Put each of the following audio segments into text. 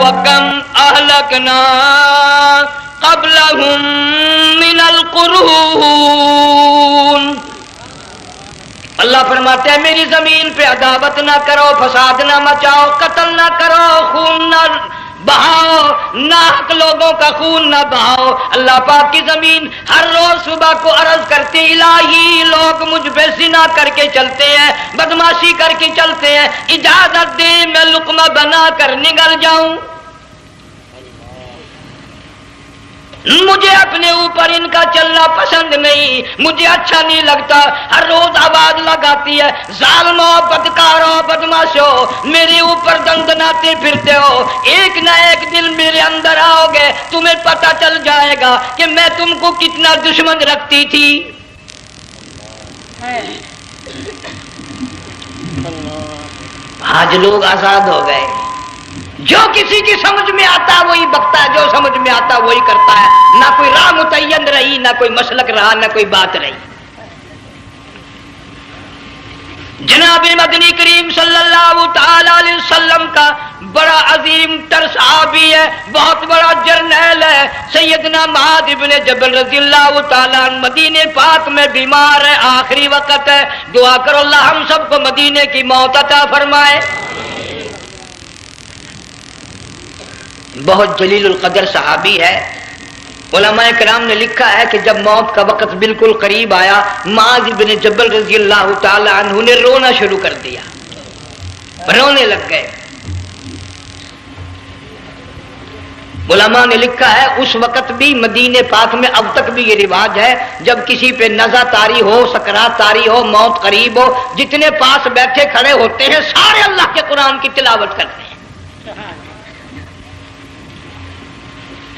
وَكَمْ أَهْلَكْنَا قَبْلَهُمْ مِنَ الْقُرُونِ. اللہ فرماتے ہیں میری زمین پہ عداوت نہ کرو، فساد نہ مچاؤ، قتل نہ کرو، خون نہ بہاؤ، ناحق لوگوں کا خون نہ بہاؤ. اللہ پاک کی زمین ہر روز صبح کو عرض کرتی الہی لوگ مجھ پہ زنا کر کے چلتے ہیں، بدماشی کر کے چلتے ہیں، اجازت دے میں لقمہ بنا کر نگل جاؤں. مجھے اپنے اوپر ان کا چلنا پسند نہیں، مجھے اچھا نہیں لگتا. ہر روز آواز لگاتی ہے ظالمو، بدکارو، بدماشو، میرے اوپر دندناتے پھرتے ہو. ایک نہ ایک دن میرے اندر آؤ گے، تمہیں پتہ چل جائے گا کہ میں تم کو کتنا دشمن رکھتی تھی. آج لوگ آزاد ہو گئے، جو کسی کی سمجھ میں آتا ہے وہی بکتا ہے، جو سمجھ میں آتا ہے وہی کرتا ہے. نہ کوئی راہ متعین رہی، نہ کوئی مسلک رہا، نہ کوئی بات رہی. جناب مدنی کریم صلی اللہ تعالی علیہ وسلم کا بڑا عظیم تر صحابی ہے، بہت بڑا جرنیل ہے، سیدنا معاذ ابن جبل رضی اللہ تعالی عنہ مدینے پاک میں بیمار ہے، آخری وقت ہے. دعا کرو اللہ ہم سب کو مدینے کی موت عطا فرمائے. بہت جلیل القدر صحابی ہے. علماء کرام نے لکھا ہے کہ جب موت کا وقت بالکل قریب آیا، معاذ بن جبل رضی اللہ تعالی عنہ نے رونا شروع کر دیا، رونے لگ گئے. علماء نے لکھا ہے اس وقت بھی مدینے پاک میں اب تک بھی یہ رواج ہے، جب کسی پہ نزع طاری ہو، سکرات طاری ہو، موت قریب ہو، جتنے پاس بیٹھے کھڑے ہوتے ہیں سارے اللہ کے قرآن کی تلاوت کرتے ہیں.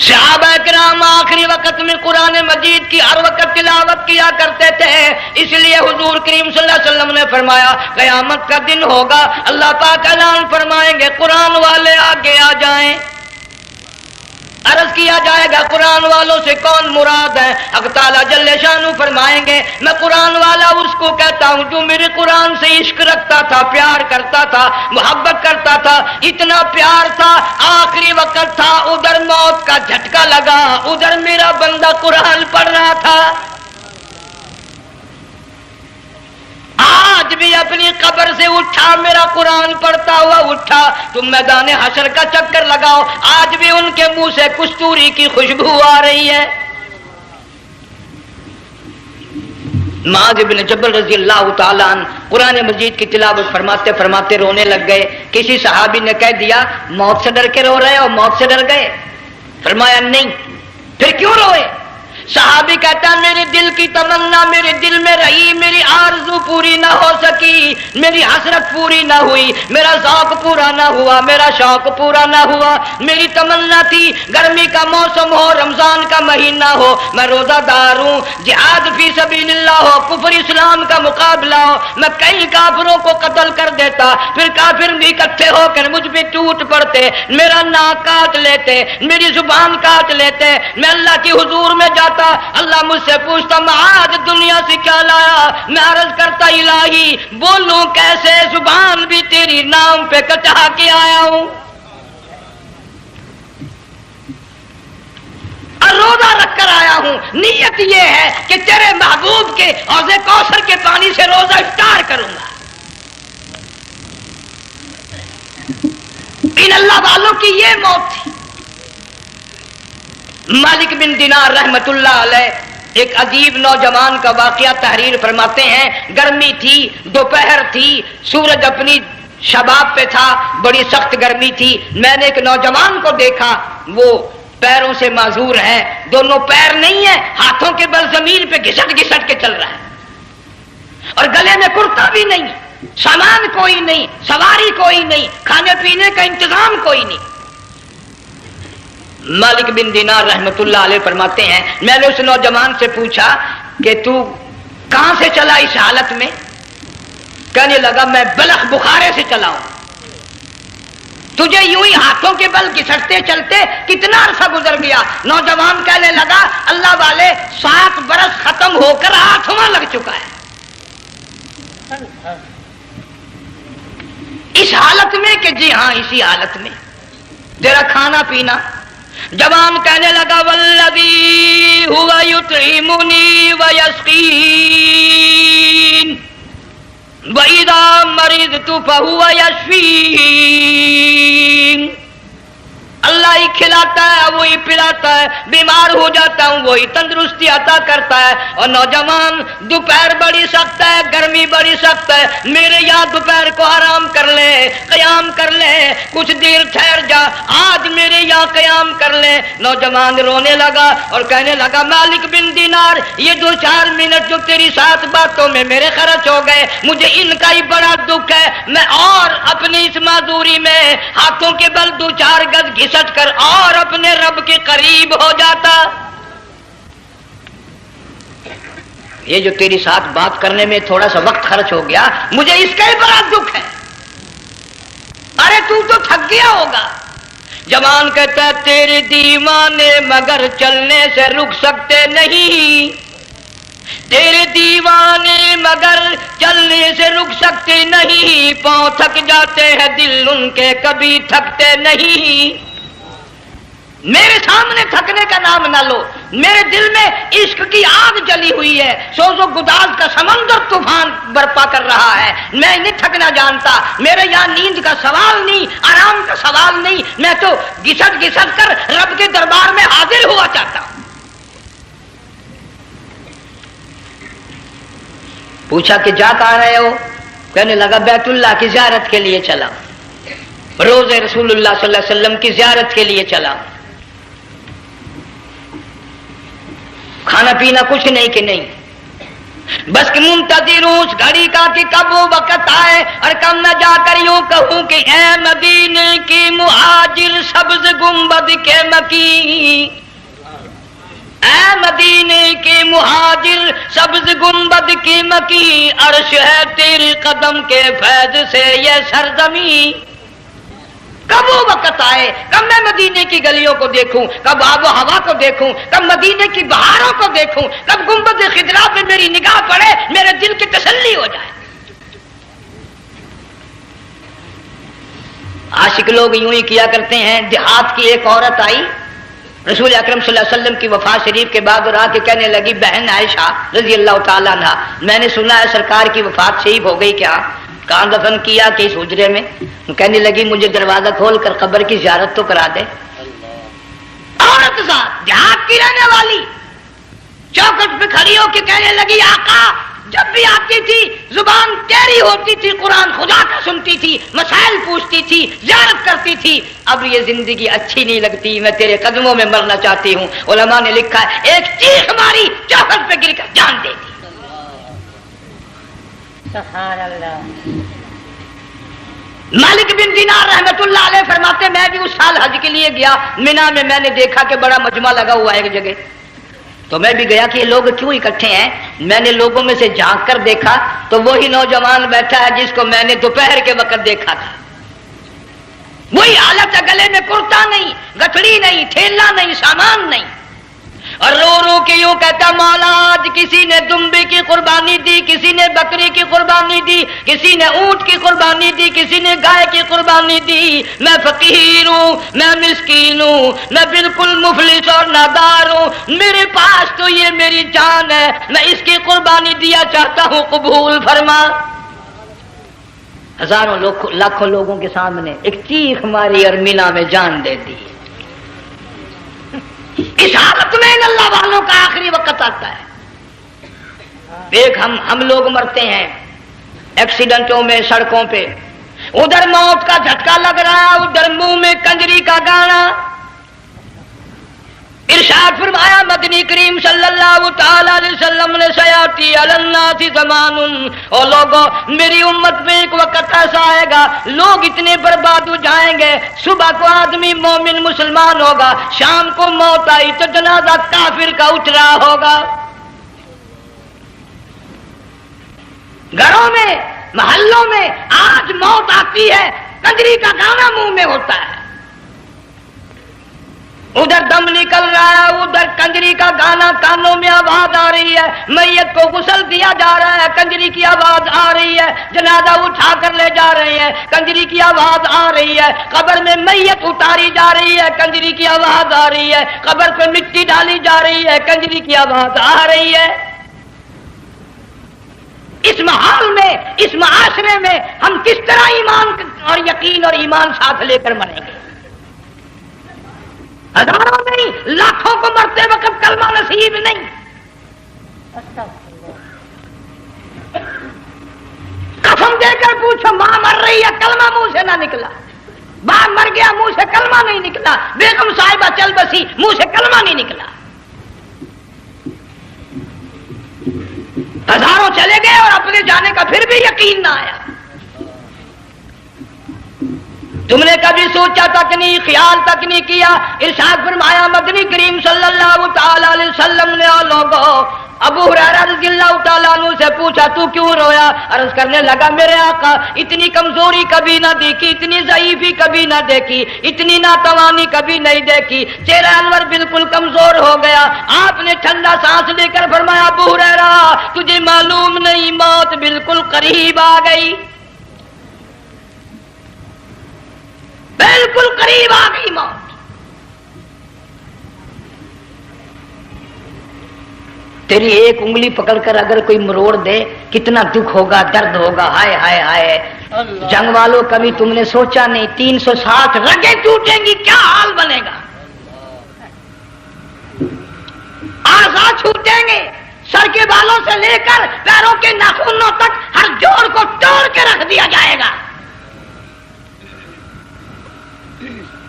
صحابہ کرام آخری وقت میں قرآن مجید کی ہر وقت تلاوت کیا کرتے تھے. اس لیے حضور کریم صلی اللہ علیہ وسلم نے فرمایا قیامت کا دن ہوگا، اللہ پاک اعلان فرمائیں گے قرآن والے آگے آ جائیں. عرض کیا جائے گا قرآن والوں سے کون مراد ہے؟ حق تعالیٰ جل شانہ فرمائیں گے میں قرآن والا اس کو کہتا ہوں جو میرے قرآن سے عشق رکھتا تھا، پیار کرتا تھا، محبت کرتا تھا. اتنا پیار تھا، آخری وقت تھا، ادھر موت کا جھٹکا لگا، ادھر میرا بندہ قرآن پڑھ رہا تھا. آج بھی اپنی قبر سے اٹھا، میرا قرآن پڑھتا ہوا اٹھا. تم میدان حشر کا چکر لگاؤ، آج بھی ان کے منہ سے کستوری کی خوشبو آ رہی ہے. معاذ بن جبل رضی اللہ تعالیٰ عنہ قرآن مجید کی تلاوت فرماتے فرماتے رونے لگ گئے. کسی صحابی نے کہہ دیا موت سے ڈر کے رو رہے ہو، موت سے ڈر گئے؟ فرمایا نہیں. پھر کیوں روئے؟ صحابی کہتا ہے میرے دل کی تمنا میرے دل میں رہی، میری آرزو پوری نہ ہو سکی، میری حسرت پوری نہ ہوئی، میرا ذوق پورا نہ ہوا، میرا شوق پورا نہ ہوا. میری تمنا تھی گرمی کا موسم ہو، رمضان کا مہینہ ہو، میں روزہ دار ہوں، جہاد فی سبیل اللہ ہو، کفر اسلام کا مقابلہ ہو، میں کئی کافروں کو قتل کر دیتا، پھر کافر بھی اکٹھے ہو کر مجھ پہ ٹوٹ پڑتے، میرا ناک کاٹ لیتے، میری زبان کاٹ لیتے. میں اللہ کی حضور میں جاتا، اللہ مجھ سے پوچھتا معاذ دنیا سے کیا لایا؟ میں عرض کرتا الہی بولوں کیسے، زبان بھی تیری نام پہ کٹا کے آیا ہوں. اور روزہ رکھ کر آیا ہوں، نیت یہ ہے کہ تیرے محبوب کے حوض کوثر کے پانی سے روزہ افطار کروں گا. ان اللہ والوں کی یہ موت تھی. مالک بن دینار رحمت اللہ علیہ ایک عجیب نوجوان کا واقعہ تحریر فرماتے ہیں. گرمی تھی، دوپہر تھی، سورج اپنی شباب پہ تھا، بڑی سخت گرمی تھی. میں نے ایک نوجوان کو دیکھا، وہ پیروں سے معذور ہے، دونوں پیر نہیں ہیں، ہاتھوں کے بل زمین پہ گھسٹ گھسٹ کے چل رہا ہے، اور گلے میں کرتا بھی نہیں، سامان کوئی نہیں، سواری کوئی نہیں، کھانے پینے کا انتظام کوئی نہیں. مالک بن دینار رحمت اللہ علیہ فرماتے ہیں میں نے اس نوجوان سے پوچھا کہ تو کہاں سے چلا اس حالت میں؟ کہنے لگا میں بلخ بخارے سے چلا ہوں. تجھے یوں ہی ہاتھوں کے بل گھسٹتے چلتے کتنا عرصہ گزر گیا؟ نوجوان کہنے لگا اللہ والے 7 برس ختم ہو کر 8واں لگ چکا ہے. اس حالت میں کہ جی ہاں اسی حالت میں. تیرا کھانا پینا. جوان کہنے لگا والذی ہوا یطعمنی ویسقین وَإِذَا مَرِضْتُ فَهُوَ يَشْفِينِ. اللہ ہی کھلاتا ہے, وہی پلاتا ہے, بیمار ہو جاتا ہوں وہی تندرستی عطا کرتا ہے. اور نوجوان دوپہر بڑی سخت ہے, گرمی بڑی سخت ہے, میرے یہاں دوپہر کو آرام کر لے, قیام کر لے, کچھ دیر ٹھہر جا, آج میرے یہاں قیام کر لے. نوجوان رونے لگا اور کہنے لگا مالک بن دینار, یہ 2-4 منٹ جو تیری ساتھ باتوں میں میرے خرچ ہو گئے, مجھے ان کا ہی بڑا دکھ ہے. میں اور اپنی اس معذوری میں ہاتھوں کے بل 2-4 گز گھسٹ کر اور اپنے رب کے قریب ہو جاتا. یہ جو تیری ساتھ بات کرنے میں تھوڑا سا وقت خرچ ہو گیا, مجھے اس کا ہی بڑا دکھ ہے. ارے تو تھک گیا ہوگا. جوان کہتا ہے تیرے دیوانے مگر چلنے سے رک سکتے نہیں, تیرے دیوانے مگر چلنے سے رک سکتے نہیں, پاؤں تھک جاتے ہیں دل ان کے کبھی تھکتے نہیں. میرے سامنے تھکنے کا نام نہ لو, میرے دل میں عشق کی آگ جلی ہوئی ہے, سوز و گداز کا سمندر طوفان برپا کر رہا ہے. میں نہیں تھکنا جانتا, میرے یہاں نیند کا سوال نہیں, آرام کا سوال نہیں, میں تو گھسٹ گھسٹ کر رب کے دربار میں حاضر ہوا چاہتا ہوں. پوچھا کہ جا کہاں رہے ہو؟ کہنے لگا بیت اللہ کی زیارت کے لیے چلا, روز رسول اللہ صلی اللہ علیہ وسلم کی زیارت کے لیے چلا. کھانا پینا کچھ نہیں کہ نہیں, بس کہ منتظر ہوں اس گھڑی کا کہ کب وہ وقت آئے اور کب میں جا کر یوں کہوں کہ اے مدینے کی مہاجر سبز گنبد کے مکی, اے مدینے کے مہاجر سبز گنبد کی مکی, عرش ہے تیرے قدم کے فیض سے یہ سرزمین. کب وہ وقت آئے, کب میں مدینے کی گلیوں کو دیکھوں, کب آب و ہوا کو دیکھوں, کب مدینے کی بہاروں کو دیکھوں, کب گنبد خضرا پہ میری نگاہ پڑے, میرے دل کی تسلی ہو جائے. عاشق لوگ یوں ہی کیا کرتے ہیں. دیہات کی ایک عورت آئی رسول اکرم صلی اللہ علیہ وسلم کی وفات شریف کے بعد اور آ کے کہنے لگی بہن عائشہ رضی اللہ تعالیٰ عنہا, میں نے سنا ہے سرکار کی وفات شریف ہو گئی, کیا کہاں دفن کیا کہ اس حجرے میں؟ کہنے لگی مجھے دروازہ کھول کر قبر کی زیارت تو کرا دے. عورت ساتھ دیہات کی رہنے والی چوکٹ پہ کھڑی ہو کے کہنے لگی آقا جب بھی آتی تھی زبان تیری ہوتی تھی, قرآن خدا کا سنتی تھی, مسائل پوچھتی تھی, زیارت کرتی تھی, اب یہ زندگی اچھی نہیں لگتی, میں تیرے قدموں میں مرنا چاہتی ہوں. علماء نے لکھا ہے ایک چیخ ماری, چوکٹ پہ گر کر جان دے دی. سبحان اللہ. مالک بن دینار رحمت اللہ علیہ فرماتے میں بھی اس سال حج کے لیے گیا مینا میں, میں نے دیکھا کہ بڑا مجمع لگا ہوا ہے ایک جگہ, تو میں بھی گیا کہ یہ لوگ کیوں اکٹھے ہیں. میں نے لوگوں میں سے جھانک کر دیکھا تو وہی نوجوان بیٹھا ہے جس کو میں نے دوپہر کے وقت دیکھا تھا. وہی حالت ہے, گلے میں کرتا نہیں, گٹھڑی نہیں, تھیلا نہیں, سامان نہیں, اور رو رو کے یوں کہتا مولا آج کسی نے دمبے کی قربانی دی, کسی نے بکری کی قربانی دی, کسی نے اونٹ کی قربانی دی, کسی نے گائے کی قربانی دی. میں فقیر ہوں, میں مسکین ہوں, میں بالکل مفلس اور نادار ہوں, میرے پاس تو یہ میری جان ہے, میں اس کی قربانی دیا چاہتا ہوں, قبول فرما. ہزاروں لاکھوں لوگوں کے سامنے ایک چیخ ماری اور مینا میں جان دے دی. اس حالت میں ان اللہ والوں کا آخری وقت آتا ہے. ایک ہم لوگ مرتے ہیں ایکسیڈنٹوں میں, سڑکوں پہ, ادھر موت کا جھٹکا لگ رہا, ادھر منہ میں کنجری کا گانا. ارشاد فرمایا مدنی کریم صلی اللہ تعالی علیہ وسلم نے سیاتی علی الناس زمان, اور لوگوں میری امت میں ایک وقت ایسا آئے گا لوگ اتنے برباد ہو جائیں گے, صبح کو آدمی مومن مسلمان ہوگا, شام کو موت آئی تو جنازہ کافر کا اٹھ رہا ہوگا. گھروں میں محلوں میں آج موت آتی ہے, کنجری کا گانا منہ میں ہوتا ہے. ادھر دم نکل رہا ہے، ادھر کنجری کا گانا کانوں میں آواز آ رہی ہے، میت کو غسل دیا جا رہا ہے، کنجری کی آواز آ رہی ہے، جنازہ اٹھا کر لے جا رہے ہیں، کنجری کی آواز آ رہی ہے، قبر میں میت اتاری جا رہی ہے، کنجری کی آواز آ رہی ہے، قبر پہ مٹی ڈالی جا رہی ہے، کنجری کی آواز آ رہی ہے۔ اس محال میں، اس معاشرے میں ہم کس طرح ایمان اور یقین اور ایمان ساتھ لے کر مریں گے؟ ہزاروں نہیں، لاکھوں کو مرتے وقت کلمہ نصیب نہیں۔ قسم دے کر پوچھو، ماں مر رہی ہے، کلمہ منہ سے نہ نکلا، باپ مر گیا، منہ سے کلمہ نہیں نکلا، بیگم صاحبہ چل بسی، منہ سے کلمہ نہیں نکلا۔ ہزاروں چلے گئے اور اپنے جانے کا پھر بھی یقین نہ آیا۔ تم نے کبھی سوچا تک نہیں، خیال تک نہیں کیا؟ ارشاد فرمایا مدنی کریم صلی اللہ تعالی علیہ وسلم نے لوگوں ابو ہریرہ رضی اللہ تعالیٰ عنہ سے پوچھا تو کیوں رویا؟ عرض کرنے لگا میرے آقا اتنی کمزوری کبھی نہ دیکھی، اتنی ضعیفی کبھی نہ دیکھی، اتنی ناتوانی کبھی نہیں دیکھی، چہرہ انور بالکل کمزور ہو گیا۔ آپ نے ٹھنڈا سانس لے کر فرمایا ابو ہریرہ تجھے معلوم نہیں موت بالکل قریب آ گئی، بالکل قریب آ گئی موت۔ تیری ایک انگلی پکڑ کر اگر کوئی مروڑ دے کتنا دکھ ہوگا، درد ہوگا، ہائے ہائے ہائے۔ جنگ والوں کبھی تم نے سوچا نہیں 360 رگیں ٹوٹیں گی کیا حال بنے گا، اعضاء چھوٹیں گے، سر کے بالوں سے لے کر پیروں کے ناخنوں تک ہر جوڑ کو توڑ کے رکھ دیا جائے گا،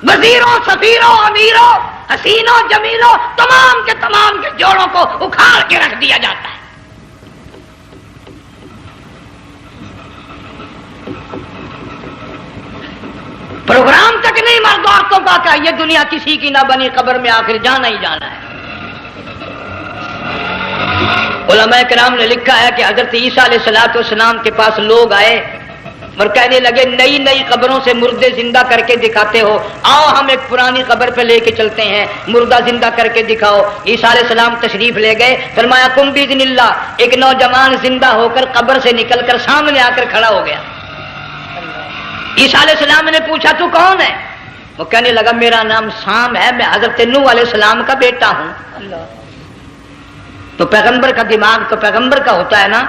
وزیروں، سفیروں، امیروں، حسینوں، جمیلوں، تمام کے جوڑوں کو اکھاڑ کے رکھ دیا جاتا ہے۔ پروگرام تک نہیں مرد عورتوں کا کہ یہ دنیا کسی کی نہ بنی، قبر میں آخر جانا ہی جانا ہے۔ علماء کرام نے لکھا ہے کہ حضرت عیسیٰ علیہ السلام کے پاس لوگ آئے اور کہنے لگے نئی نئی قبروں سے مردے زندہ کر کے دکھاتے ہو، آؤ ہم ایک پرانی قبر پہ لے کے چلتے ہیں، مردہ زندہ کر کے دکھاؤ۔ عیسیٰ علیہ السلام تشریف لے گئے، فرمایا کم باذن اللہ، ایک نوجوان زندہ ہو کر قبر سے نکل کر سامنے آ کر کھڑا ہو گیا۔ عیسیٰ علیہ السلام نے پوچھا تو کون ہے؟ وہ کہنے لگا میرا نام سام ہے، میں حضرت نوح علیہ السلام کا بیٹا ہوں۔ تو پیغمبر کا دماغ تو پیغمبر کا ہوتا ہے نا۔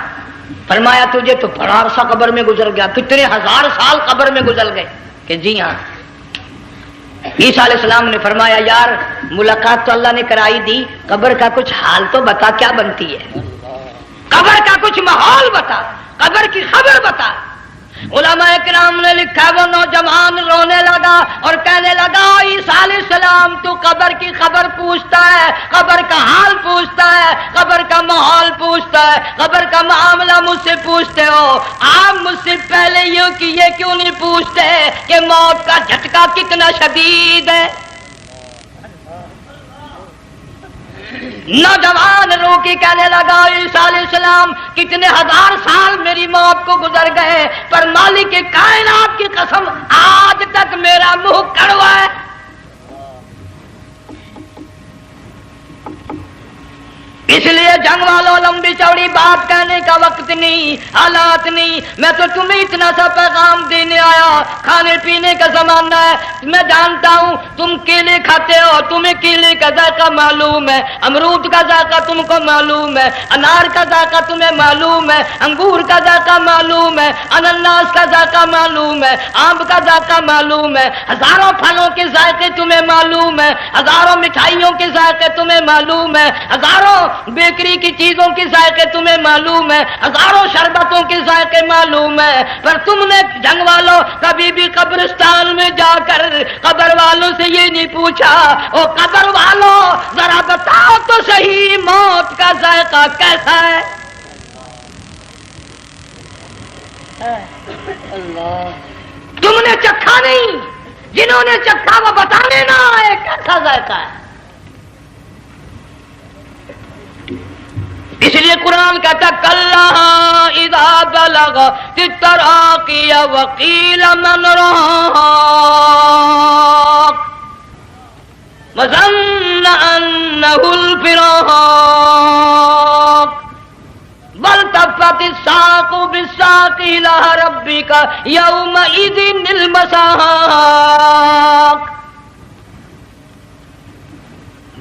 فرمایا تجھے تو بڑا عرصہ قبر میں گزر گیا، کتنے ہزار سال قبر میں گزر گئے؟ کہ جی ہاں۔ عیسیٰ علیہ السلام نے فرمایا یار ملاقات تو اللہ نے کرائی دی، قبر کا کچھ حال تو بتا کیا بنتی ہے، قبر کا کچھ ماحول بتا، قبر کی خبر بتا۔ علماء کرام نے لکھا وہ نوجوان رونے لگا اور کہنے لگا عیسیٰ علیہ السلام تو قبر کی خبر پوچھتا ہے، قبر کا حال پوچھتا ہے، قبر کا ماحول پوچھتا ہے، قبر کا معاملہ مجھ سے پوچھتے ہو، آپ مجھ سے پہلے یہ کیوں نہیں پوچھتے کہ موت کا جھٹکا کتنا شدید ہے؟ نوجوان رو کے کہنے لگا عیسیٰ علیہ السلام کتنے ہزار سال میری موت کو گزر گئے، پر مالک کائنات کی قسم آج تک میرا منہ کڑوا ہے۔ اس لیے جنگ والوں لمبی چوڑی بات کہنے کا وقت نہیں، حالات نہیں، میں تو تمہیں اتنا سا پیغام دینے آیا، کھانے پینے کا زمانہ ہے، میں جانتا ہوں تم کیلے کھاتے ہو، تمہیں کیلے کا ذائقہ معلوم ہے، امرود کا ذائقہ تم کو معلوم ہے، انار کا ذائقہ تمہیں معلوم ہے، انگور کا ذائقہ معلوم ہے، انناس کا ذائقہ معلوم ہے، آم کا ذائقہ معلوم ہے، ہزاروں پھلوں کے ذائقے تمہیں معلوم ہے، ہزاروں مٹھائیوں کے ذائقے تمہیں معلوم ہے، ہزاروں بیکری کی چیزوں کے ذائقے تمہیں معلوم ہے، ہزاروں شربتوں کے ذائقے معلوم ہے، پر تم نے جنگ والوں کبھی بھی قبرستان میں جا کر قبر والوں سے یہ نہیں پوچھا او قبر والوں ذرا بتاؤ تو صحیح موت کا ذائقہ کیسا ہے؟ تم نے چکھا نہیں، جنہوں نے چکھا وہ بتانے نہ آئے کیسا ذائقہ ہے۔ اس لیے قرآن کہتا کلا اذا بلغت التراقی وقیل من راق، وظن أنه الفراق والتفت الساق بالساق إلى ربك يومئذ المساق.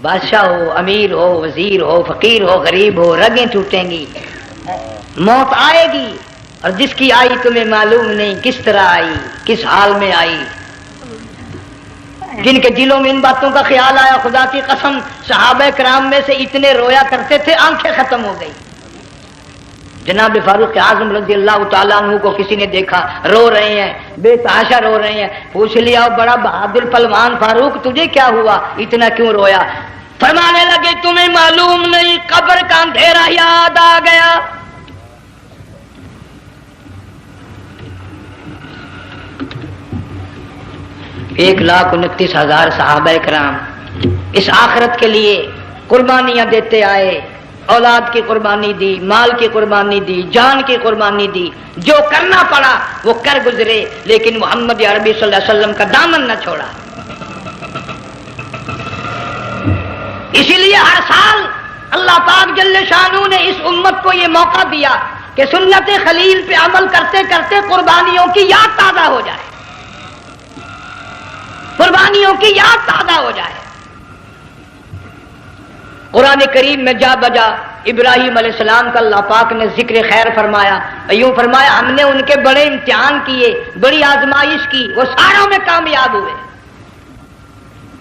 بادشاہ ہو، امیر ہو، وزیر ہو، فقیر ہو، غریب ہو، رگیں ٹوٹیں گی، موت آئے گی، اور جس کی آئی تمہیں معلوم نہیں کس طرح آئی، کس حال میں آئی. جن کے دلوں میں ان باتوں کا خیال آیا، خدا کی قسم صحابہ کرام میں سے اتنے رویا کرتے تھے آنکھیں ختم ہو گئی. جناب فاروق اعظم رضی اللہ تعالیٰ عنہ کو کسی نے دیکھا رو رہے ہیں، بے تحاشا رو رہے ہیں. پوچھ لیا بڑا بہادر پہلوان فاروق تجھے کیا ہوا، اتنا کیوں رویا؟ فرمانے لگے تمہیں معلوم نہیں قبر کا اندھیرا یاد آ گیا. ایک 1,29,000 صحابہ کرام اس آخرت کے لیے قربانیاں دیتے آئے، اولاد کی قربانی دی، مال کی قربانی دی، جان کی قربانی دی، جو کرنا پڑا وہ کر گزرے، لیکن محمد عربی صلی اللہ علیہ وسلم کا دامن نہ چھوڑا. اسی لیے ہر سال اللہ پاک جل شانہ نے اس امت کو یہ موقع دیا کہ سنت خلیل پہ عمل کرتے کرتے قربانیوں کی یاد تازہ ہو جائے، قربانیوں کی یاد تازہ ہو جائے. قرآن کریم میں جا بجا ابراہیم علیہ السلام کا اللہ پاک نے ذکر خیر فرمایا، یوں فرمایا ہم نے ان کے بڑے امتحان کیے، بڑی آزمائش کی، وہ ساروں میں کامیاب ہوئے.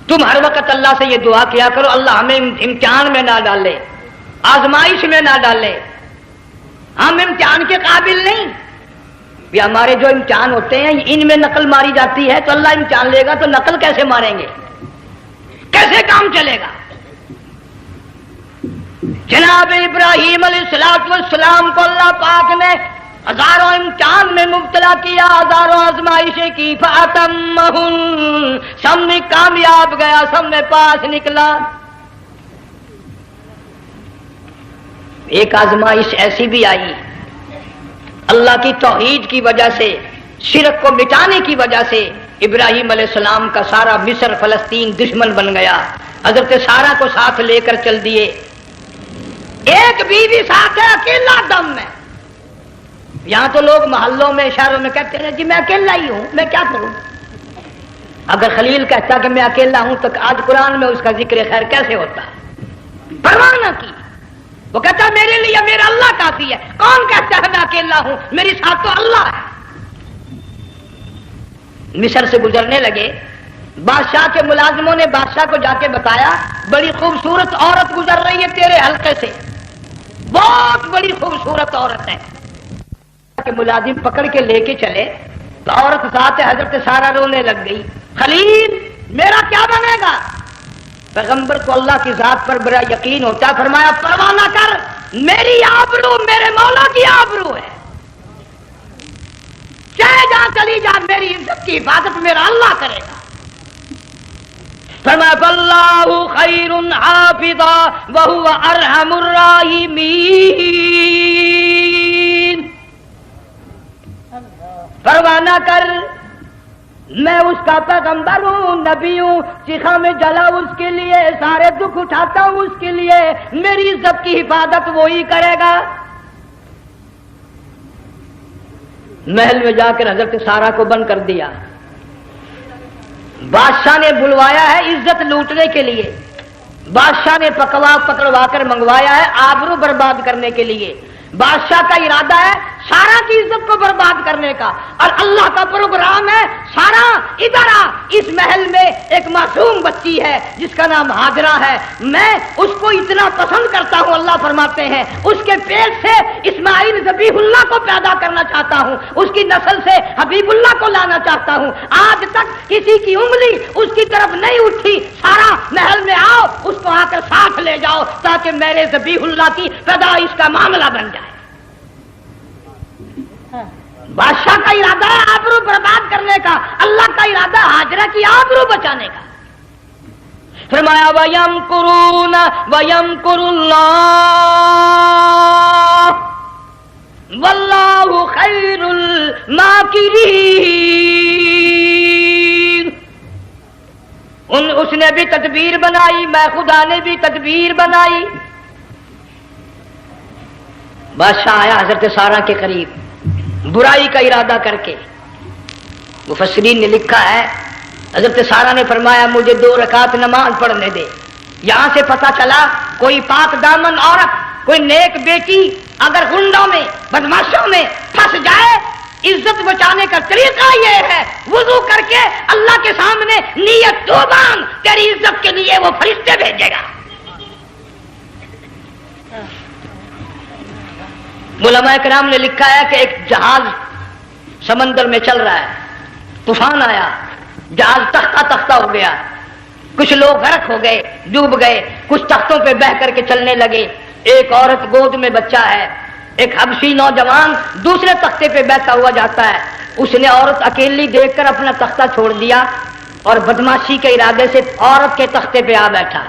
تم ہر وقت اللہ سے یہ دعا کیا کرو اللہ ہمیں امتحان میں نہ ڈالے، آزمائش میں نہ ڈالے، ہم امتحان کے قابل نہیں. یہ ہمارے جو امتحان ہوتے ہیں ان میں نقل ماری جاتی ہے، تو اللہ امتحان لے گا تو نقل کیسے ماریں گے، کیسے کام چلے گا؟ جناب ابراہیم علیہ السلام کو اللہ پاک نے ہزاروں امتحان میں مبتلا کیا، ہزاروں آزمائشیں کی، فَأَتَمَّهُنْ سب میں کامیاب گیا، سب میں پاس نکلا. ایک آزمائش ایسی بھی آئی اللہ کی توحید کی وجہ سے، شرک کو مٹانے کی وجہ سے ابراہیم علیہ السلام کا سارا مصر فلسطین دشمن بن گیا. حضرت سارہ کو ساتھ لے کر چل دیے، ایک بیوی ساتھ ہے اکیلا دم میں. یہاں تو لوگ محلوں میں شہروں میں کہتے ہیں جی میں اکیلا ہی ہوں، میں کیا کروں. اگر خلیل کہتا کہ میں اکیلا ہوں تو آج قرآن میں اس کا ذکر خیر کیسے ہوتا؟ پرواہ نہ کی، وہ کہتا میرے لیے میرا اللہ کافی ہے. کون کہتا ہے میں اکیلا ہوں، میری ساتھ تو اللہ ہے. مصر سے گزرنے لگے، بادشاہ کے ملازموں نے بادشاہ کو جا کے بتایا بڑی خوبصورت عورت گزر رہی ہے تیرے حلقے سے، بہت بڑی خوبصورت عورت ہے. کہ ملازم پکڑ کے لے کے چلے تو عورت ذات حضرت سارہ رونے لگ گئی. خلیل میرا کیا بنے گا؟ پیغمبر کو اللہ کی ذات پر بڑا یقین ہوتا، فرمایا پرواہ نہ کر، میری آبرو میرے مولا کی آبرو ہے، چاہے جہاں چلی جا میری عزت کی حفاظت میرا اللہ کرے گا. فرمایا فاللہ خیر حافظا وہو ارحم الراحمین. پرواہ نہ کر، میں اس کا پیغمبر ہوں، نبی ہوں، چیخا میں جلا اس کے لیے، سارے دکھ اٹھاتا ہوں اس کے لیے، میری عزت کی حفاظت وہی کرے گا. محل میں جا کر حضرت سارہ کو بند کر دیا. بادشاہ نے بلوایا ہے عزت لوٹنے کے لیے، بادشاہ نے پکڑوا کر منگوایا ہے آبرو برباد کرنے کے لیے. بادشاہ کا ارادہ ہے سارا کی عزت کو برباد کرنے کا، اور اللہ کا پروگرام ہے سارا ادھر آ، اس محل میں ایک معصوم بچی ہے جس کا نام ہاجرہ ہے، میں اس کو اتنا پسند کرتا ہوں، اللہ فرماتے ہیں اس کے پیٹ سے اسماعیل ذبیح اللہ کو پیدا کرنا چاہتا ہوں، اس کی نسل سے حبیب اللہ کو لانا چاہتا ہوں. آج تک کسی کی انگلی اس کی طرف نہیں اٹھی. سارا محل میں آؤ، اس کو آ کر ساتھ لے جاؤ تاکہ میرے ذبیح اللہ کی پیدائش کا معاملہ بن جائے. بادشاہ کا ارادہ ہے آبرو برباد کرنے کا، اللہ کا ارادہ ہاجرہ کی آبرو بچانے کا. فرمایا وَيَمْكُرُونَ وَيَمْكُرُ اللَّهُ وَاللَّهُ خَيْرُ الْمَاكِرِينَ. اس نے بھی تدبیر بنائی، میں خدا نے بھی تدبیر بنائی۔ بادشاہ آیا حضرت سارہ کے قریب برائی کا ارادہ کر کے۔ مفسرین نے لکھا ہے حضرت سارہ نے فرمایا مجھے 2 رکعت نماز پڑھنے دے۔ یہاں سے پتہ چلا کوئی پاک دامن عورت، کوئی نیک بیٹی اگر غنڈوں میں بدماشوں میں پھنس جائے، عزت بچانے کا طریقہ یہ ہے وضو کر کے اللہ کے سامنے نیت تو باندھ، تیری عزت کے لیے وہ فرشتے بھیجے گا۔ علماء کرام نے لکھا ہے کہ ایک جہاز سمندر میں چل رہا ہے، طوفان آیا، جہاز تختہ تختہ ہو گیا، کچھ لوگ غرق ہو گئے، ڈوب گئے، کچھ تختوں پہ بہ کر کے چلنے لگے۔ ایک عورت گود میں بچہ ہے، ایک حبشی نوجوان دوسرے تختے پہ بیٹھا ہوا جاتا ہے۔ اس نے عورت اکیلی دیکھ کر اپنا تختہ چھوڑ دیا اور بدماشی کے ارادے سے عورت کے تختے پہ آ بیٹھا۔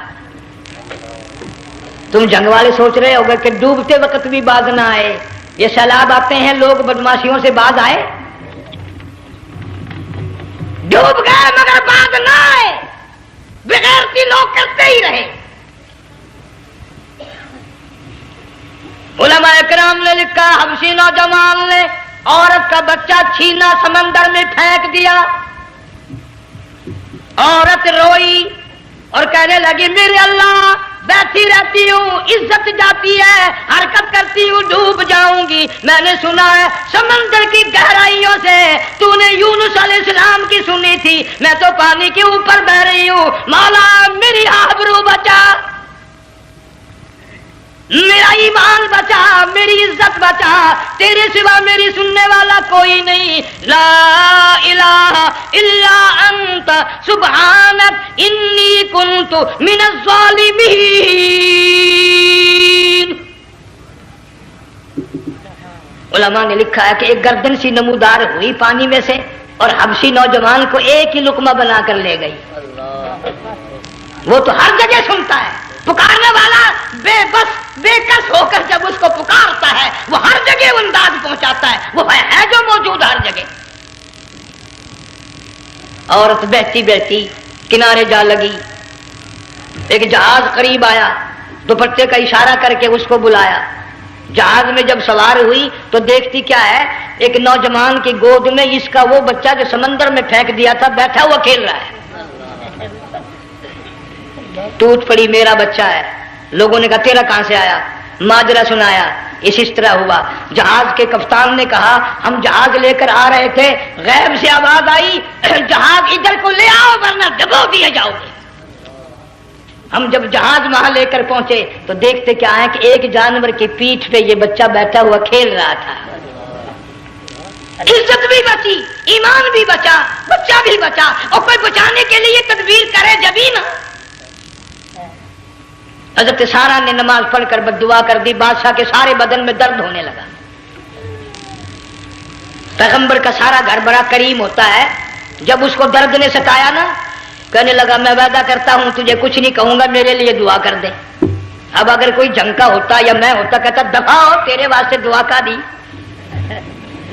تم جنگ والے سوچ رہے ہوگے کہ ڈوبتے وقت بھی باز نہ آئے، یہ سیلاب آتے ہیں لوگ بدماشیوں سے باز آئے؟ ڈوب گئے مگر باز نہ آئے، بغیرتی لوگ کرتے ہی رہے۔ علماء کرام نے لکھا حبشی نوجوان نے عورت کا بچہ چھینا سمندر میں پھینک دیا۔ عورت روئی اور کہنے لگی میرے اللہ بیٹھی رہتی ہوں، عزت جاتی ہے، حرکت کرتی ہوں، ڈوب جاؤں گی۔ میں نے سنا ہے سمندر کی گہرائیوں سے تو نے یونس علیہ السلام کی سنی تھی، میں تو پانی کے اوپر بہ رہی ہوں، مولا میری آبرو بچا، میرا ایمان بچا، میری عزت بچا، تیرے سوا میری سننے والا کوئی نہیں، لا الہ الا انت سبحانک انی کنت من الظالمین۔ علماء نے لکھا ہے کہ ایک گردن سی نمودار ہوئی پانی میں سے اور حبشی نوجوان کو ایک ہی لقمہ بنا کر لے گئی۔ وہ تو ہر جگہ سنتا ہے، پکارنے والا بے بس بے کس ہو کر جب اس کو پکارتا ہے وہ ہر جگہ انداز پہنچاتا ہے، وہ ہے جو موجود ہر جگہ۔ عورت بہتی بہتی کنارے جا لگی، ایک جہاز قریب آیا، دوپٹے کا اشارہ کر کے اس کو بلایا۔ جہاز میں جب سوار ہوئی تو دیکھتی کیا ہے، ایک نوجوان کی گود میں اس کا وہ بچہ جو سمندر میں پھینک دیا تھا بیٹھا ہوا کھیل رہا ہے۔ ٹوٹ پڑی میرا بچہ ہے۔ لوگوں نے کہا تیرا کہاں سے آیا؟ ماجرا سنایا، اس طرح ہوا۔ جہاز کے کپتان نے کہا ہم جہاز لے کر آ رہے تھے، غیب سے آواز آئی جہاز ادھر کو لے آؤ ورنہ ڈبو دیے جاؤ گے۔ ہم جب جہاز وہاں لے کر پہنچے تو دیکھتے کیا ہے کہ ایک جانور کی پیٹھ پہ یہ بچہ بیٹھا ہوا کھیل رہا تھا۔ عزت بھی بچی، ایمان بھی بچا، بچہ بھی بچا، اور کوئی بچانے کے لیے تدبیر کرے جبھی نا۔ حضرت سارہ نے نماز پڑھ کر بد دعا کر دی، بادشاہ کے سارے بدن میں درد ہونے لگا۔ پیغمبر کا سارا گھر بڑا کریم ہوتا ہے، جب اس کو درد نے ستایا نا کہنے لگا میں وعدہ کرتا ہوں تجھے کچھ نہیں کہوں گا، میرے لیے دعا کر دے۔ اب اگر کوئی جنگ کا ہوتا یا میں ہوتا کہتا دفع ہو تیرے واسطے دعا کا دی،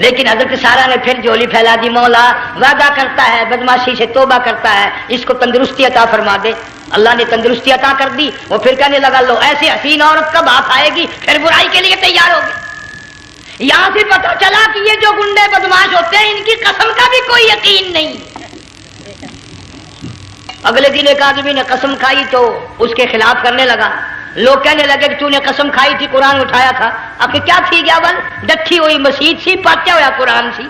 لیکن حضرت سارہ نے پھر جولی پھیلا دی، مولا وعدہ کرتا ہے بدماشی سے توبہ کرتا ہے، اس کو تندرستی عطا فرما دے۔ اللہ نے تندرستی عطا کر دی۔ وہ پھر کہنے لگا لو ایسی حسین عورت کب ہاتھ آئے گی، پھر برائی کے لیے تیار ہوگی۔ یہاں سے پتہ چلا کہ یہ جو گنڈے بدماش ہوتے ہیں ان کی قسم کا بھی کوئی یقین نہیں۔ اگلے دن ایک آدمی نے قسم کھائی تو اس کے خلاف کرنے لگا۔ لوگ کہنے لگے کہ تو نے قسم کھائی تھی، قرآن اٹھایا تھا، اب کیا تھی گیا بل ڈٹھی ہوئی مسجد سی، پاٹیا ہوا قرآن سی،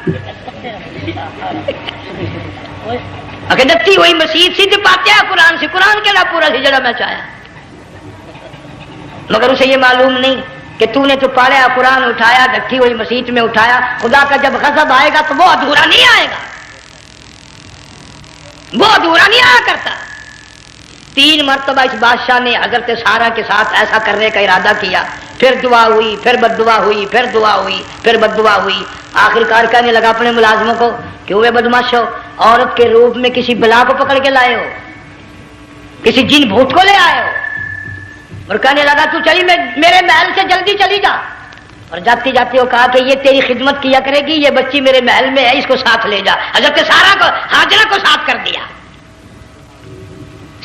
اگر ڈٹھی ہوئی مسجد سی تو پاٹیا قرآن سی، قرآن کے لا پورا سی جڑا میں چاہیا، مگر اسے یہ معلوم نہیں کہ تو نے تو پاڑیا قرآن اٹھایا، ڈٹھی ہوئی مسجد میں اٹھایا۔ خدا کا جب غضب آئے گا تو وہ ادھورا نہیں آئے گا، وہ ادھورا نہیں آیا کرتا۔ 3 مرتبہ اس بادشاہ نے حضرت سارہ کے ساتھ ایسا کرنے کا ارادہ کیا، پھر دعا ہوئی، پھر بد دعا ہوئی، پھر دعا ہوئی، پھر بد دعا ہوئی۔ آخر کار کہنے لگا اپنے ملازموں کو کہ ہوئے بدماش ہو، عورت کے روپ میں کسی بلا کو پکڑ کے لائے ہو، کسی جن بھوت کو لے آئے ہو، اور کہنے لگا تو چلی میرے محل سے جلدی چلی جا، اور جاتی جاتی وہ کہا کہ یہ تیری خدمت کیا کرے گی، یہ بچی میرے محل میں ہے، اس کو ساتھ لے جا۔ حضرت سارہ کو، ہاجرہ کو ساتھ کر دیا۔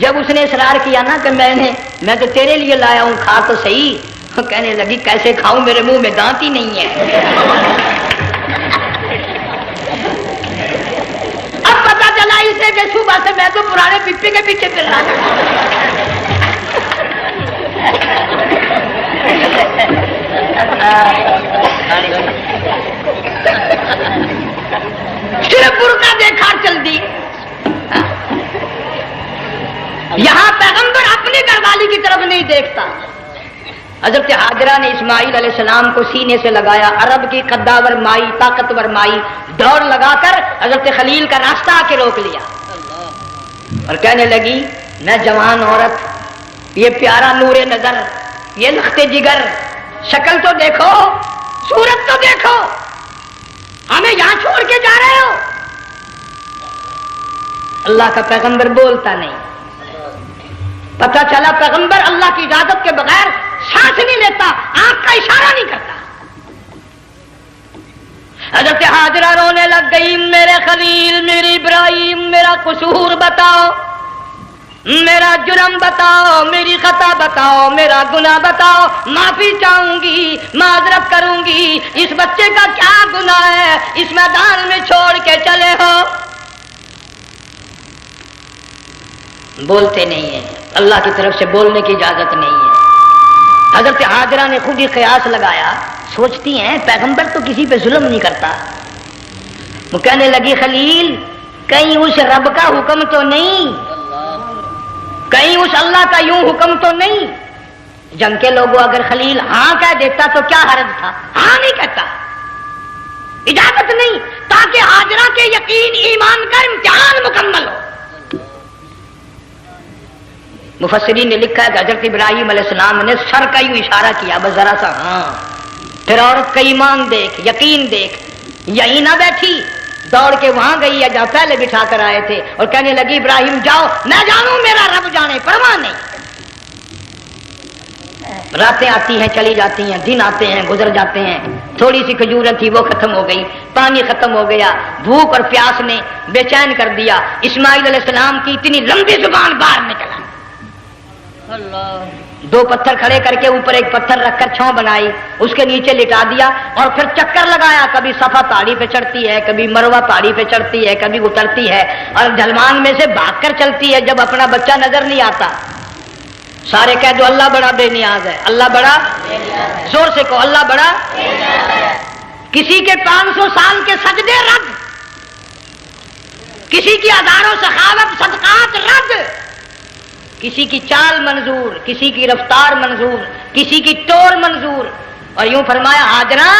جب اس نے اصرار کیا نا کہ میں تو تیرے لیے لایا ہوں، کھا تو صحیح، کہنے لگی کیسے کھاؤں، میرے منہ میں دانت ہی نہیں ہے۔ اب پتا چلا اسے کہ صبح سے میں تو پرانے پپی کے پیچھے پھر رہا صرف برقع دیکھا چل دی۔ یہاں پیغمبر اپنی گھر والی کی طرف نہیں دیکھتا۔ حضرت حاجرہ نے اسماعیل علیہ السلام کو سینے سے لگایا، عرب کی قداور مائی، طاقتور مائی، دوڑ لگا کر حضرت خلیل کا راستہ آ کے روک لیا اور کہنے لگی میں جوان عورت، یہ پیارا نور نظر، یہ لخت جگر، شکل تو دیکھو، صورت تو دیکھو، ہمیں یہاں چھوڑ کے جا رہے ہو؟ اللہ کا پیغمبر بولتا نہیں۔ پتہ چلا پیغمبر اللہ کی اجازت کے بغیر سانس نہیں لیتا، آنکھ کا اشارہ نہیں کرتا۔ حضرت حاجرہ رونے لگ گئی، میرے خلیل، میری ابراہیم، میرا قصور بتاؤ، میرا جرم بتاؤ، میری خطا بتاؤ، میرا گناہ بتاؤ، معافی چاہوں گی، معذرت کروں گی، اس بچے کا کیا گناہ ہے اس میدان میں چھوڑ کے چلے ہو؟ بولتے نہیں ہیں، اللہ کی طرف سے بولنے کی اجازت نہیں ہے۔ حضرت حاجرہ نے خود ہی قیاس لگایا، سوچتی ہیں پیغمبر تو کسی پہ ظلم نہیں کرتا۔ وہ کہنے لگی خلیل، کہیں اس رب کا حکم تو نہیں، کہیں اس اللہ کا یوں حکم تو نہیں؟ جنگ کے لوگوں اگر خلیل ہاں کہہ دیتا تو کیا حرج تھا؟ ہاں نہیں کہتا، اجازت نہیں، تاکہ حاجرہ کے یقین ایمان کا امتحان مکمل ہو۔ مفسرین نے لکھا ہے کہ حضرت ابراہیم علیہ السلام نے سر کا یوں اشارہ کیا، بس ذرا سا ہاں، پھر عورت کا ایمان دیکھ، یقین دیکھ، یہی نہ بیٹھی، دوڑ کے وہاں گئی یا جہاں پہلے بٹھا کر آئے تھے، اور کہنے لگی ابراہیم جاؤ، میں جانوں میرا رب جانے، پرواہ نہیں۔ راتیں آتی ہیں چلی جاتی ہیں، دن آتے ہیں گزر جاتے ہیں، تھوڑی سی کھجوریں تھی وہ ختم ہو گئی، پانی ختم ہو گیا، بھوک اور پیاس نے بے چین کر دیا۔ اسماعیل علیہ السلام کی اتنی لمبی زبان باہر نکلا، دو پتھر کھڑے کر کے اوپر ایک پتھر رکھ کر چھاؤں بنائی، اس کے نیچے لٹا دیا اور پھر چکر لگایا، کبھی صفا پہاڑی پہ چڑھتی ہے، کبھی مروہ پہاڑی پہ چڑھتی ہے، کبھی اترتی ہے اور ڈھلوان میں سے بھاگ کر چلتی ہے جب اپنا بچہ نظر نہیں آتا۔ سارے کہہ دو اللہ بڑا بے نیاز ہے، اللہ بڑا، زور سے کہو اللہ بڑا۔ کسی کے 500 سال کے سجدے رد، کسی کی ہزاروں سخاوت صدقات رد، کسی کی چال منظور، کسی کی رفتار منظور، کسی کی ٹور منظور۔ اور یوں فرمایا حاجرہ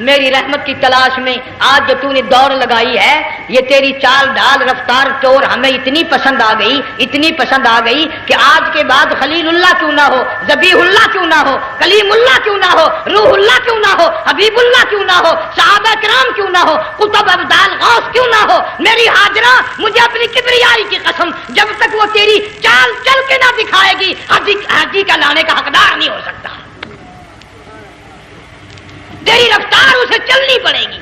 میری رحمت کی تلاش میں آج جو تو نے دوڑ لگائی ہے، یہ تیری چال ڈال رفتار ٹور ہمیں اتنی پسند آ گئی، اتنی پسند آ گئی کہ آج کے بعد خلیل اللہ کیوں نہ ہو، ذبیح اللہ کیوں نہ ہو، کلیم اللہ کیوں نہ ہو، روح اللہ کیوں نہ ہو، حبیب اللہ کیوں نہ ہو، صحابہ کرام کیوں نہ ہو، قطب ابدال غوث کیوں نہ ہو، میری حاجرہ مجھے اپنی کبریائی کی قسم جب تک وہ تیری چال چل کے نہ دکھائے گی حاجی کا لانے کا حقدار نہیں ہو سکتا، تیری رفتار اسے چلنی پڑے گی۔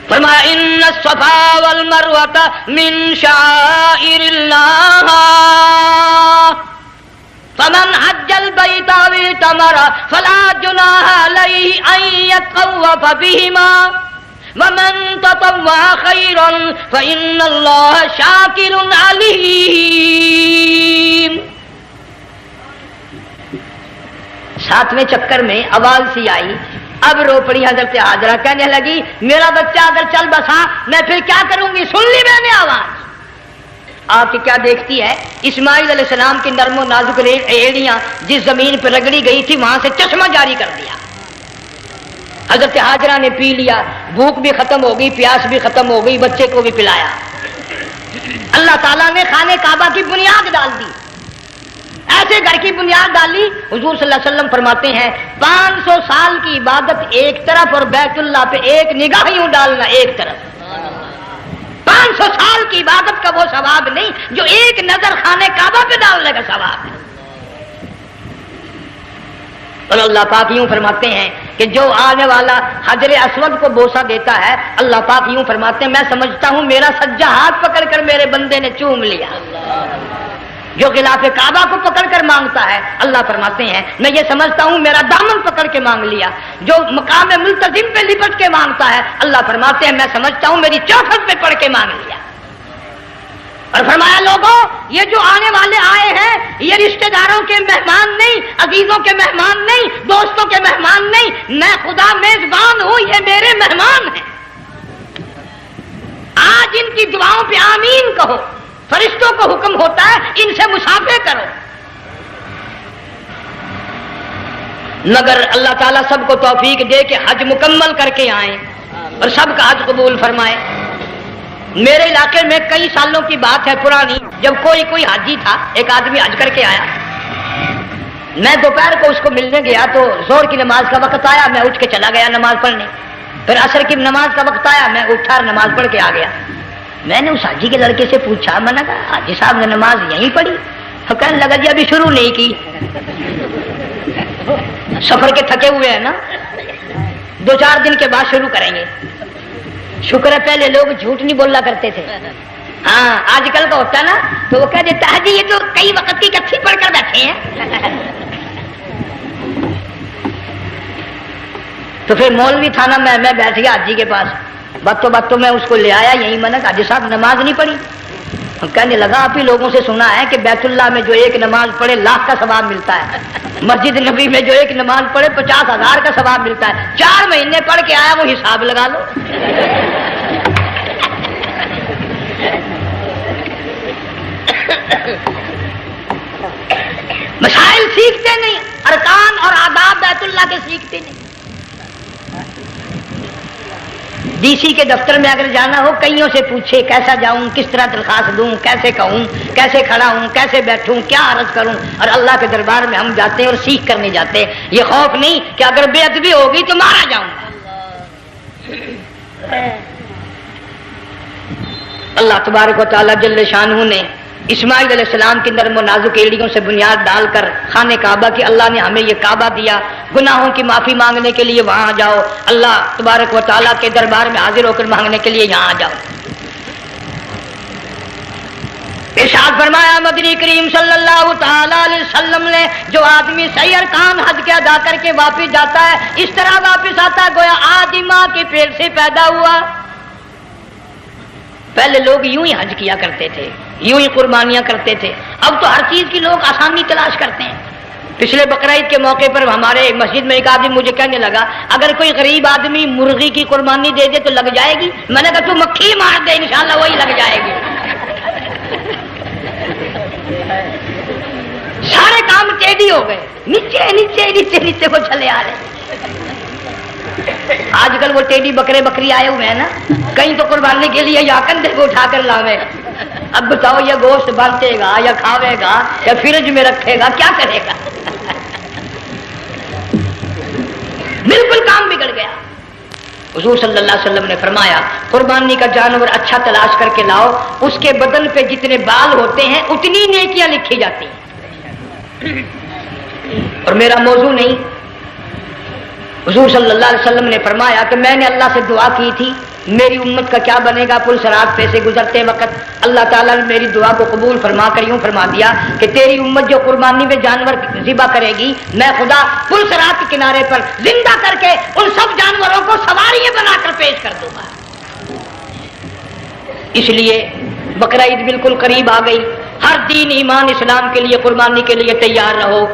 فرمایا ان الصفا والمروہ من شعائر اللہ فمن حج البیت او اعتمر فلا جناح علیہ ان یطوف بہما ومن تطوع خیرا فإن اللہ شاکر علیم۔ 7ویں چکر میں آواز سی آئی، اب رو پڑی حضرت حاجرہ، کہنے لگی میرا بچہ اگر چل بسا میں پھر کیا کروں گی؟ سن لی میں نے آواز۔ آپ کی کیا دیکھتی ہے؟ اسماعیل علیہ السلام کی نرم و نازک ایڑیاں جس زمین پہ رگڑی گئی تھی وہاں سے چشمہ جاری کر دیا۔ حضرت حاجرہ نے پی لیا، بھوک بھی ختم ہو گئی، پیاس بھی ختم ہو گئی، بچے کو بھی پلایا۔ اللہ تعالیٰ نے خانہ کعبہ کی بنیاد ڈال دی، ایسے گھر کی بنیاد ڈالی۔ حضور صلی اللہ علیہ وسلم فرماتے ہیں 500 سال کی عبادت ایک طرف اور بیت اللہ پہ ایک نگاہ یوں ڈالنا ایک طرف، 500 سال کی عبادت کا وہ ثواب نہیں جو ایک نظر خانہ کعبہ پہ ڈالنے کا ثواب ہے۔ اور اللہ پاک یوں فرماتے ہیں کہ جو آنے والا حجر اسود کو بوسہ دیتا ہے اللہ پاک یوں فرماتے ہیں میں سمجھتا ہوں میرا سجا ہاتھ پکڑ کر میرے بندے نے چوم لیا. جو غلاف کعبہ کو پکڑ کر مانگتا ہے اللہ فرماتے ہیں میں یہ سمجھتا ہوں میرا دامن پکڑ کے مانگ لیا. جو مقام ملتزم پہ لپٹ کے مانگتا ہے اللہ فرماتے ہیں میں سمجھتا ہوں میری چوکھٹ پہ پڑھ کے مانگ لیا. اور فرمایا لوگوں یہ جو آنے والے آئے ہیں یہ رشتہ داروں کے مہمان نہیں، عزیزوں کے مہمان نہیں، دوستوں کے مہمان نہیں، میں خدا میزبان ہوں، یہ میرے مہمان ہیں. آج ان کی دعاؤں پہ آمین کہو. فرشتوں کو حکم ہوتا ہے ان سے مصافحہ کرو. مگر اللہ تعالیٰ سب کو توفیق دے کہ حج مکمل کر کے آئیں اور سب کا حج قبول فرمائے. میرے علاقے میں کئی سالوں کی بات ہے پرانی، جب کوئی حاجی تھا، ایک آدمی حج کر کے آیا. میں دوپہر کو اس کو ملنے گیا تو زور کی نماز کا وقت آیا، میں اٹھ کے چلا گیا نماز پڑھنے. پھر عصر کی نماز کا وقت آیا، میں اٹھا اور نماز پڑھ کے آ گیا. میں نے اس حاجی کے لڑکے سے پوچھا، میں نے کہا حاجی صاحب نے نماز یہیں پڑھی؟ تو کہنے لگا جی ابھی شروع نہیں کی، سفر کے تھکے ہوئے ہیں نا، 2-4 دن کے بعد شروع کریں گے. شکر ہے پہلے لوگ جھوٹ نہیں بولا کرتے تھے. ہاں آج کل کا ہوتا نا تو وہ کہہ دیتا ہے جی یہ تو کئی وقت کی کچھی پڑھ کر بیٹھے ہیں. تو پھر مولوی تھا نا، میں بیٹھ گیا حاجی کے پاس. باتوں میں اس کو لے آیا یہی میں نے کہا حاجی صاحب نماز نہیں پڑھی؟ کہنے لگا آپ ہی لوگوں سے سنا ہے کہ بیت اللہ میں جو ایک نماز پڑھے 1,00,000 کا ثواب ملتا ہے، مسجد نبی میں جو ایک نماز پڑھے 50,000 کا ثواب ملتا ہے. 4 مہینے پڑھ کے آیا، وہ حساب لگا لو. مسائل سیکھتے نہیں، ارکان اور آداب بیت اللہ کے سیکھتے نہیں. ڈی سی کے دفتر میں اگر جانا ہو کئیوں سے پوچھے کیسا جاؤں، کس طرح درخواست دوں، کیسے کہوں، کیسے کھڑا ہوں، کیسے بیٹھوں، کیا عرض کروں. اور اللہ کے دربار میں ہم جاتے ہیں اور سیکھ کر نہیں جاتے. یہ خوف نہیں کہ اگر بے ادبی ہوگی تو مارا جاؤں. اللہ تبارک و تعالیٰ جل شانہ نے اسماعیل علیہ السلام کی نرم و نازک ایڑیوں سے بنیاد ڈال کر خانہ کعبہ کی اللہ نے ہمیں یہ کعبہ دیا. گناہوں کی معافی مانگنے کے لیے وہاں جاؤ، اللہ تبارک و تعالیٰ کے دربار میں حاضر ہو کر مانگنے کے لیے یہاں جاؤ. ارشاد فرمایا مدنی کریم صلی اللہ تعالی علیہ وسلم نے جو آدمی صحیح ارکان حج کے ادا کر کے واپس جاتا ہے اس طرح واپس آتا ہے گویا آدھی ماں کے پیٹ سے پیدا ہوا. پہلے لوگ یوں ہی حج کیا کرتے تھے، یوں ہی قربانیاں کرتے تھے. اب تو ہر چیز کی لوگ آسانی تلاش کرتے ہیں. پچھلے بقرعید کے موقع پر ہمارے مسجد میں ایک آدمی مجھے کہنے لگا اگر کوئی غریب آدمی مرغی کی قربانی دے دے تو لگ جائے گی؟ میں نے کہا تو مکھی مار دے انشاءاللہ وہی لگ جائے گی. سارے کام ٹیڑھی ہو گئے، نیچے نیچے نیچے نیچے کو چلے آ رہے. آج کل وہ ٹیڑھی بکرے بکری آئے ہوئے ہیں نا، کہیں تو قربانی کے لیے یا کندھے کو اٹھا کر لاوے. اب بتاؤ یہ گوشت بانٹے گا یا کھاوے گا یا فریج میں رکھے گا، کیا کرے گا؟ بالکل کام بگڑ گیا. حضور صلی اللہ علیہ وسلم نے فرمایا قربانی کا جانور اچھا تلاش کر کے لاؤ، اس کے بدن پہ جتنے بال ہوتے ہیں اتنی نیکیاں لکھی جاتی ہیں. اور میرا موضوع نہیں، حضور صلی اللہ علیہ وسلم نے فرمایا کہ میں نے اللہ سے دعا کی تھی میری امت کا کیا بنے گا. پل صراط پہ سے گزرتے وقت اللہ تعالیٰ نے میری دعا کو قبول فرما کر یوں فرما دیا کہ تیری امت جو قربانی میں جانور ذبح کرے گی میں خدا پل صراط کے کنارے پر زندہ کر کے ان سب جانوروں کو سواریاں بنا کر پیش کر دوں گا. اس لیے بقرعید بالکل قریب آ گئی. ہر دین ایمان اسلام کے لیے قربانی کے لیے تیار رہو.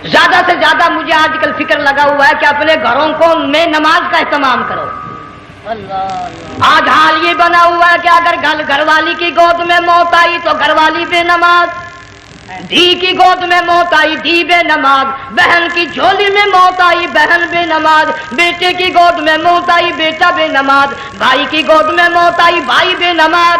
زیادہ سے زیادہ مجھے آج کل فکر لگا ہوا ہے کہ اپنے گھروں کو میں نماز کا اہتمام کرو. آج حال یہ بنا ہوا ہے کہ اگر گھر والی کی گود میں موت آئی تو گھر والی بے نماز، دھی کی گود میں موت آئی دھی بے نماز، بہن کی جھولی میں موت آئی بہن بے نماز، بیٹے کی گود میں موت آئی بیٹا بے نماز، بھائی کی گود میں موت آئی بھائی بے نماز.